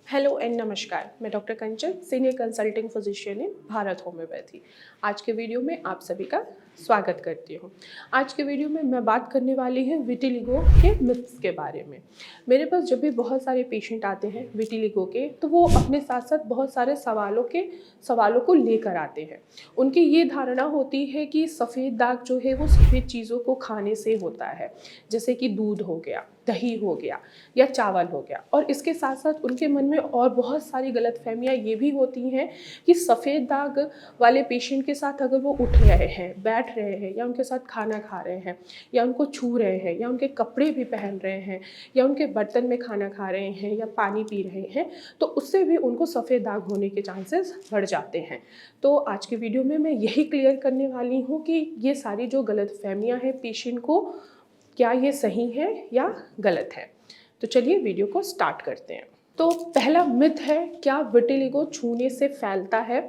Hello and नमस्कार। मैं doctor कंचन, senior consulting physician इन Bharat homeopathy. आज के वीडियो में आप सभी का स्वागत करती हूँ। आज के वीडियो में मैं बात करने वाली हूँ विटिलिगो के मिथ्स के बारे में। मेरे पास जब भी बहुत सारे पेशेंट आते हैं विटिलिगो के, तो वो अपने साथ साथ बहुत सारे सवालों को लेकर आते हैं। उनकी ये धारणा होती है कि सफ़ेद दाग जो है वो सफ़ेद चीज़ों को खाने से होता है, जैसे कि दूध हो गया, दही हो गया या चावल हो गया। और इसके साथ साथ उनके मन में और बहुत सारी गलतफहमियां ये भी होती हैं कि सफ़ेद दाग वाले पेशेंट के साथ अगर वो उठ रहे हैं, बैठ रहे हैं या उनके साथ खाना खा रहे हैं या उनको छू रहे हैं या उनके कपड़े भी पहन रहे हैं या उनके बर्तन में खाना खा रहे हैं या पानी पी रहे हैं, तो उससे भी उनको सफ़ेद दाग होने के चांसेस बढ़ जाते हैं। तो आज के वीडियो में मैं यही क्लियर करने वाली हूँ कि ये सारी जो गलतफहमियां हैं पेशेंट को, क्या ये सही है या गलत है। तो चलिए वीडियो को स्टार्ट करते हैं। तो पहला मिथ है, क्या विटिलिगो छूने से फैलता है?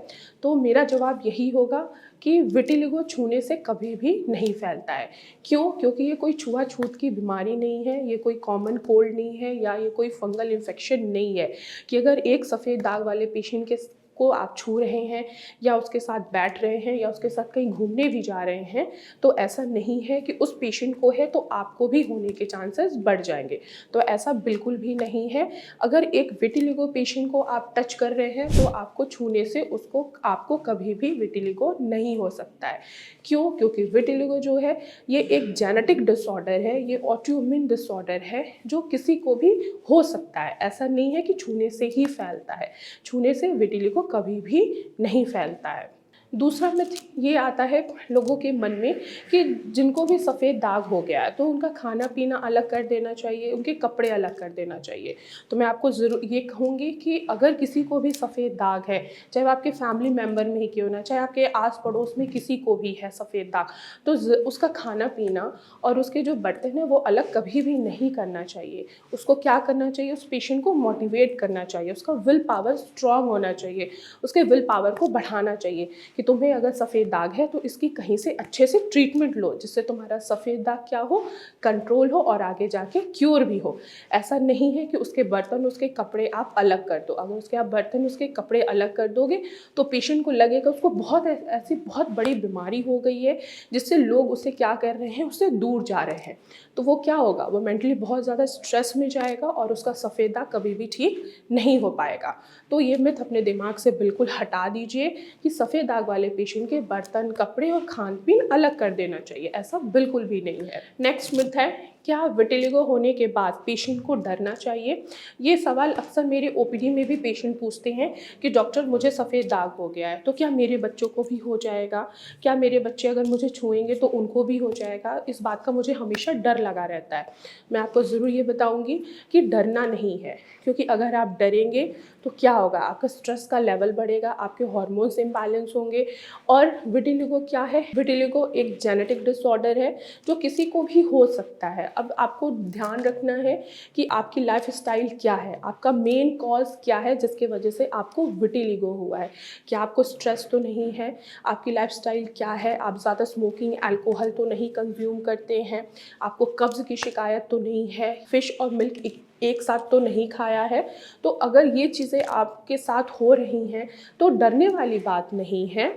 तो मेरा जवाब यही होगा कि विटिलिगो छूने से कभी भी नहीं फैलता है। क्यों? क्योंकि ये कोई छुआछूत की बीमारी नहीं है, ये कोई कॉमन कोल्ड नहीं है या ये कोई फंगल इन्फेक्शन नहीं है कि अगर एक सफ़ेद दाग वाले पेशेंट को आप छू रहे हैं या उसके साथ बैठ रहे हैं या उसके साथ कहीं घूमने भी जा रहे हैं, तो ऐसा नहीं है कि उस पेशेंट को है तो आपको भी होने के चांसेस बढ़ जाएंगे। तो ऐसा बिल्कुल भी नहीं है। अगर एक विटिलिगो पेशेंट को आप टच कर रहे हैं तो आपको छूने से आपको कभी भी विटिलिगो नहीं हो सकता है। क्यों? क्योंकि विटिलिगो जो है ये एक जेनेटिक डिसऑर्डर है, ये ऑटोइम्यून डिसऑर्डर है जो किसी को भी हो सकता है। ऐसा नहीं है कि छूने से ही फैलता है। छूने से विटिलिगो कभी भी नहीं फैलता है। दूसरा मिथ ये आता है लोगों के मन में कि जिनको भी सफ़ेद दाग हो गया है तो उनका खाना पीना अलग कर देना चाहिए, उनके कपड़े अलग कर देना चाहिए। तो मैं आपको ज़रूर ये कहूँगी कि अगर किसी को भी सफ़ेद दाग है, चाहे वो आपके फैमिली मेम्बर में ही क्यों ना, चाहे आपके आस पड़ोस में किसी को भी है सफ़ेद दाग, तो उसका खाना पीना और उसके जो बर्तन हैं वो अलग कभी भी नहीं करना चाहिए। उसको क्या करना चाहिए? उस पेशेंट को मोटिवेट करना चाहिए, उसका विल पावर स्ट्रॉन्ग होना चाहिए, उसके विल पावर को बढ़ाना चाहिए कि तुम्हें अगर सफ़ेद दाग है तो इसकी कहीं से अच्छे से ट्रीटमेंट लो, जिससे तुम्हारा सफ़ेद दाग क्या हो, कंट्रोल हो और आगे जाके क्योर भी हो। ऐसा नहीं है कि उसके बर्तन उसके कपड़े आप अलग कर दो। अगर उसके आप बर्तन उसके कपड़े अलग कर दोगे तो पेशेंट को लगेगा उसको ऐसी बहुत बड़ी बीमारी हो गई है जिससे लोग उसे क्या कर रहे हैं, उससे दूर जा रहे हैं। तो वो क्या होगा, वो मेंटली बहुत ज़्यादा स्ट्रेस में जाएगा और उसका सफ़ेद दाग कभी भी ठीक नहीं हो पाएगा। तो ये मिथ अपने दिमाग से बिल्कुल हटा दीजिए कि सफ़ेद दाग वाले पेशेंट के बर्तन, कपड़े और खान पीन अलग कर देना चाहिए। ऐसा बिल्कुल भी नहीं है। नेक्स्ट मिथ है, क्या विटिलिगो होने के बाद पेशेंट को डरना चाहिए? ये सवाल अक्सर मेरे ओपीडी में भी पेशेंट पूछते हैं कि डॉक्टर मुझे सफ़ेद दाग हो गया है तो क्या मेरे बच्चों को भी हो जाएगा? क्या मेरे बच्चे अगर मुझे छुएंगे तो उनको भी हो जाएगा? इस बात का मुझे हमेशा डर लगा रहता है। मैं आपको ज़रूर ये बताऊँगी कि डरना नहीं है, क्योंकि अगर आप डरेंगे तो क्या होगा, आपका स्ट्रेस का लेवल बढ़ेगा, आपके हार्मोन्स इम्बैलेंस होंगे। और विटिलिगो क्या है? विटिलिगो एक जेनेटिक डिसऑर्डर है जो किसी को भी हो सकता है। अब आपको ध्यान रखना है कि आपकी लाइफस्टाइल क्या है, आपका मेन कॉज क्या है जिसकी वजह से आपको विटिलिगो हुआ है। क्या आपको स्ट्रेस तो नहीं है? आपकी लाइफस्टाइल क्या है? आप ज़्यादा स्मोकिंग, अल्कोहल तो नहीं कंज्यूम करते हैं? आपको कब्ज़ की शिकायत तो नहीं है? फ़िश और मिल्क एक साथ तो नहीं खाया है? तो अगर ये चीज़ें आपके साथ हो रही हैं तो डरने वाली बात नहीं है।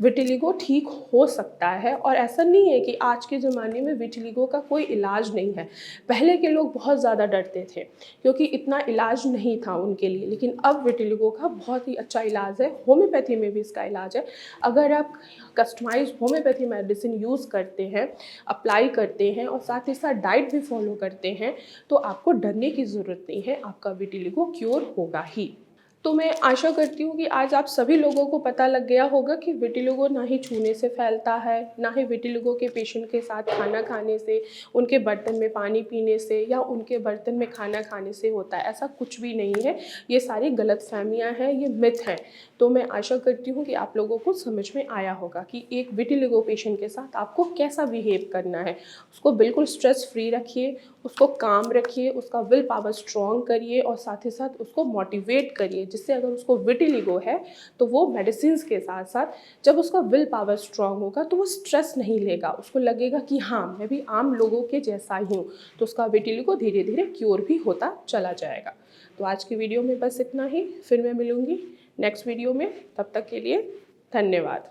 विटिलिगो ठीक हो सकता है और ऐसा नहीं है कि आज के ज़माने में विटिलिगो का कोई इलाज नहीं है। पहले के लोग बहुत ज़्यादा डरते थे क्योंकि इतना इलाज नहीं था उनके लिए, लेकिन अब विटिलिगो का बहुत ही अच्छा इलाज है। होम्योपैथी में भी इसका इलाज है। अगर आप कस्टमाइज्ड होम्योपैथी मेडिसिन यूज़ करते हैं, अप्लाई करते हैं और साथ ही साथ डाइट भी फॉलो करते हैं, तो आपको डरने की ज़रूरत नहीं है, आपका विटिलिगो क्योर होगा ही। तो मैं आशा करती हूँ कि आज आप सभी लोगों को पता लग गया होगा कि विटिलिगो ना ही छूने से फैलता है, ना ही विटिलिगो के पेशेंट के साथ खाना खाने से, उनके बर्तन में पानी पीने से या उनके बर्तन में खाना खाने से होता है। ऐसा कुछ भी नहीं है। ये सारी गलतफहमियाँ हैं, ये मिथ हैं। तो मैं आशा करती हूँ कि आप लोगों को समझ में आया होगा कि एक विटिलिगो पेशेंट के साथ आपको कैसा बिहेव करना है। उसको बिल्कुल स्ट्रेस फ्री रखिए, उसको काम रखिए, उसका विल पावर स्ट्रॉन्ग करिए और साथ ही साथ उसको मोटिवेट करिए, जिससे अगर उसको विटिलिगो है तो वो मेडिसिन के साथ साथ जब उसका विल पावर स्ट्रॉन्ग होगा तो वो स्ट्रेस नहीं लेगा, उसको लगेगा कि हाँ मैं भी आम लोगों के जैसा ही हूँ, तो उसका विटिलिगो धीरे धीरे क्योर भी होता चला जाएगा। तो आज की वीडियो में बस इतना ही, फिर मैं मिलूँगी नेक्स्ट वीडियो में, तब तक के लिए धन्यवाद।